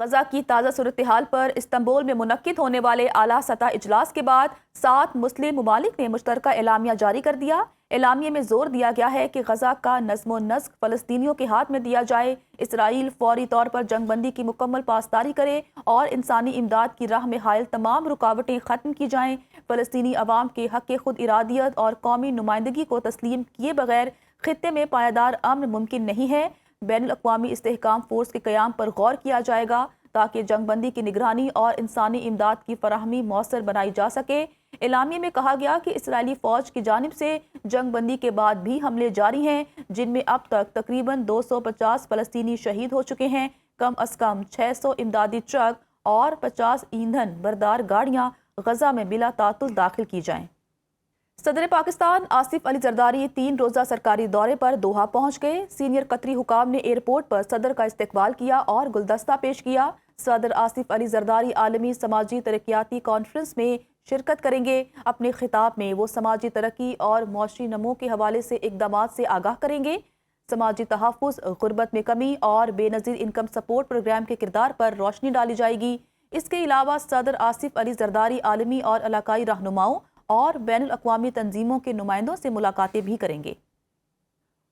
غزہ کی تازہ صورتحال پر استنبول میں منعقد ہونے والے اعلیٰ سطح اجلاس کے بعد 7 مسلم ممالک نے مشترکہ اعلامیہ جاری کر دیا۔ اعلامیے میں زور دیا گیا ہے کہ غزہ کا نظم و نسق فلسطینیوں کے ہاتھ میں دیا جائے، اسرائیل فوری طور پر جنگ بندی کی مکمل پاسداری کرے اور انسانی امداد کی راہ میں حائل تمام رکاوٹیں ختم کی جائیں۔ فلسطینی عوام کے حق خود ارادیت اور قومی نمائندگی کو تسلیم کیے بغیر خطے میں پائیدار امن ممکن نہیں ہے۔ بین الاقوامی استحکام فورس کے قیام پر غور کیا جائے گا تاکہ جنگ بندی کی نگرانی اور انسانی امداد کی فراہمی مؤثر بنائی جا سکے۔ اعلامیے میں کہا گیا کہ اسرائیلی فوج کی جانب سے جنگ بندی کے بعد بھی حملے جاری ہیں، جن میں اب تک تقریباً 250 فلسطینی شہید ہو چکے ہیں۔ کم از کم 600 امدادی ٹرک اور 50 ایندھن بردار گاڑیاں غزہ میں بلا تعطل داخل کی جائیں۔ صدر پاکستان آصف علی زرداری 3 روزہ سرکاری دورے پر دوحہ پہنچ گئے۔ سینئر قطری حکام نے ایئرپورٹ پر صدر کا استقبال کیا اور گلدستہ پیش کیا۔ صدر آصف علی زرداری عالمی سماجی ترقیاتی کانفرنس میں شرکت کریں گے۔ اپنے خطاب میں وہ سماجی ترقی اور معاشی نمو کے حوالے سے اقدامات سے آگاہ کریں گے۔ سماجی تحفظ، غربت میں کمی اور بے نظیر انکم سپورٹ پروگرام کے کردار پر روشنی ڈالی جائے گی۔ اس کے علاوہ صدر آصف علی زرداری عالمی اور علاقائی رہنماؤں اور بین الاقوامی تنظیموں کے نمائندوں سے ملاقاتیں بھی کریں گے۔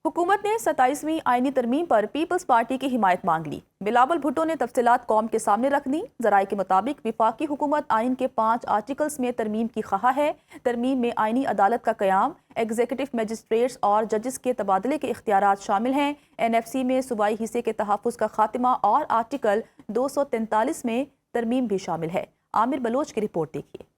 حکومت نے 27ویں آئینی ترمیم پر پیپلز پارٹی کی حمایت مانگ لی۔ بلاول بھٹو نے تفصیلات قوم کے سامنے رکھ دی۔ ذرائع کے مطابق وفاقی حکومت آئین کے 5 آرٹیکلز میں ترمیم کی خواہاں ہے۔ ترمیم میں آئینی عدالت کا قیام، ایگزیکٹو مجسٹریٹس اور ججز کے تبادلے کے اختیارات شامل ہیں۔ NFC میں صوبائی حصے کے تحفظ کا خاتمہ اور آرٹیکل 243 میں ترمیم بھی شامل ہے۔ عامر بلوچ کی رپورٹ دیکھیے۔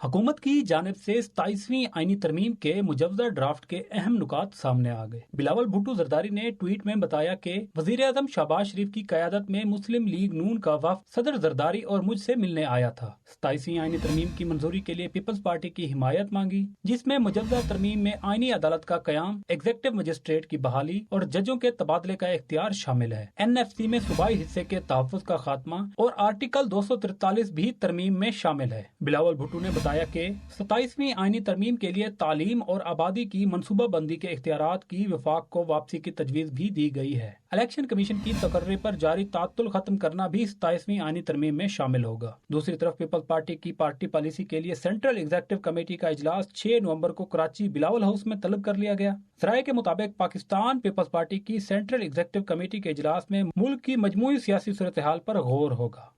حکومت کی جانب سے 27ویں آئینی ترمیم کے مجوزہ ڈرافٹ کے اہم نکات سامنے آ گئے۔ بلاول بھٹو زرداری نے ٹویٹ میں بتایا کہ وزیر اعظم شہباز شریف کی قیادت میں مسلم لیگ نون کا وفد صدر زرداری اور مجھ سے ملنے آیا تھا۔ 27ویں آئینی ترمیم کی منظوری کے لیے پیپلز پارٹی کی حمایت مانگی، جس میں مجوزہ ترمیم میں آئینی عدالت کا قیام، ایگزیکٹو مجسٹریٹ کی بحالی اور ججوں کے تبادلے کا اختیار شامل ہے۔ NFC میں صوبائی حصے کے تحفظ کا خاتمہ اور آرٹیکل 243 بھی ترمیم میں شامل ہے۔ بلاول بھٹو نے بتایا کہ 27ویں آئینی ترمیم کے لیے تعلیم اور آبادی کی منصوبہ بندی کے اختیارات کی وفاق کو واپسی کی تجویز بھی دی گئی ہے۔ الیکشن کمیشن کی تقرری پر جاری تعطل ختم کرنا بھی 27ویں آئینی ترمیم میں شامل ہوگا۔ دوسری طرف پیپلز پارٹی کی پارٹی پالیسی کے لیے سینٹرل ایگزیکٹو کمیٹی کا اجلاس 6 نومبر کو کراچی بلاول ہاؤس میں طلب کر لیا گیا۔ ذرائع کے مطابق پاکستان پیپلز پارٹی کی سینٹرل ایگزیکٹو کمیٹی کے اجلاس میں ملک کی مجموعی سیاسی صورتحال پر غور ہوگا۔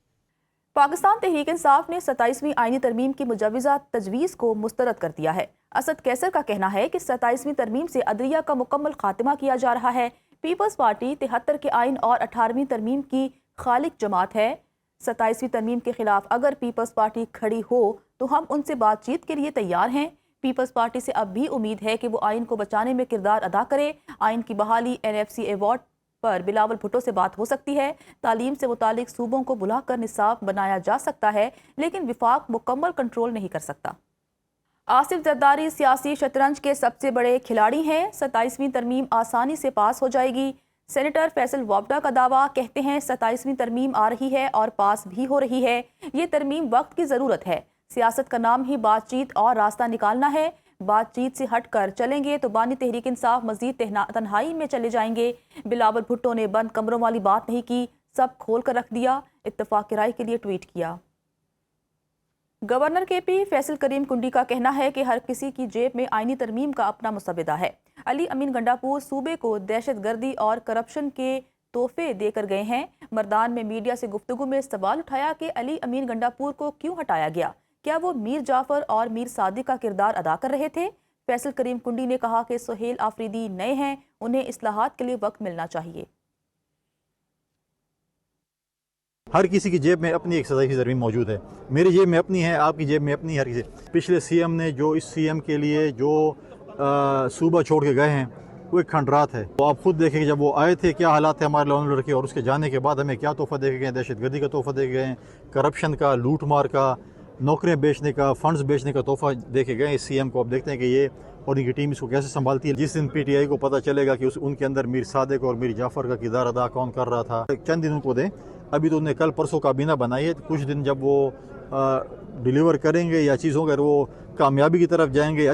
پاکستان تحریک انصاف نے 27ویں آئینی ترمیم کی مجوزہ تجویز کو مسترد کر دیا ہے۔ اسد کیسر کا کہنا ہے کہ 27ویں ترمیم سے عدلیہ کا مکمل خاتمہ کیا جا رہا ہے۔ پیپلز پارٹی 73 کے آئین اور 18ویں ترمیم کی خالق جماعت ہے۔ 27ویں ترمیم کے خلاف اگر پیپلز پارٹی کھڑی ہو تو ہم ان سے بات چیت کے لیے تیار ہیں۔ پیپلز پارٹی سے اب بھی امید ہے کہ وہ آئین کو بچانے میں کردار ادا کرے۔ آئین کی بحالی، NFC ایوارڈ پر بلاول بھٹو سے بات ہو سکتی ہے۔ تعلیم سے متعلق صوبوں کو بلا کر نصاب بنایا جا سکتا ہے، لیکن وفاق مکمل کنٹرول نہیں کر سکتا۔ آصف زرداری سیاسی شطرنج کے سب سے بڑے کھلاڑی ہیں۔ 27ویں ترمیم آسانی سے پاس ہو جائے گی۔ سینیٹر فیصل وابڈا کا دعویٰ، کہتے ہیں 27ویں ترمیم آ رہی ہے اور پاس بھی ہو رہی ہے۔ یہ ترمیم وقت کی ضرورت ہے۔ سیاست کا نام ہی بات چیت اور راستہ نکالنا ہے۔ بات چیت سے ہٹ کر چلیں گے تو بانی تحریک انصاف مزید تنہائی میں چلے جائیں گے۔ بلاول بھٹو نے بند کمروں والی بات نہیں کی، سب کھول کر رکھ دیا۔ اتفاق رائے کے لیے ٹویٹ کیا۔ گورنر KP فیصل کریم کنڈی کا کہنا ہے کہ ہر کسی کی جیب میں آئینی ترمیم کا اپنا مسودہ ہے۔ علی امین گنڈاپور صوبے کو دہشت گردی اور کرپشن کے تحفے دے کر گئے ہیں۔ مردان میں میڈیا سے گفتگو میں سوال اٹھایا کہ علی امین گنڈاپور کو کیوں ہٹایا گیا؟ کیا وہ میر جعفر اور میر صادق کا کردار ادا کر رہے تھے؟ فیصل کریم کنڈی نے کہا کہ سہیل آفریدی نئے ہیں، انہیں اصلاحات کے لیے وقت ملنا چاہیے۔ ہر کسی کی جیب میں اپنی ایک صدائی ترمیم موجود ہے۔ میری جیب میں اپنی ہے، آپ کی جیب میں اپنی، ہر کسی۔ پچھلے CM نے جو اس CM کے لیے جو صوبہ چھوڑ کے گئے ہیں وہ ایک کھنڈرات ہے۔ تو آپ خود دیکھیں کہ جب وہ آئے تھے کیا حالات تھے ہمارے لا اینڈ آرڈر کے، اور اس کے جانے کے بعد ہمیں کیا تحفہ دے کے گئے ہیں۔ دہشت گردی کا تحفہ دے کے گئے ہیں، کرپشن کا، لوٹ مار کا، نوکریاں بیچنے کا، فنڈز بیچنے کا تحفہ دے کے گئے اس CM کو۔ اب دیکھتے ہیں کہ یہ اور ان کی ٹیم اس کو کیسے سنبھالتی ہے۔ جس دن PTI کو پتہ چلے گا کہ ان کے اندر میر صادق اور میر جعفر کا کردار ادا کون کر رہا تھا، چند دن ان کو دیں۔ ابھی تو انہیں کل پرسوں کابینہ بنائی ہے، کچھ دن جب وہ ڈیلیور کریں گے یا چیزوں کا وہ کامیابی کی طرف جائیں گے،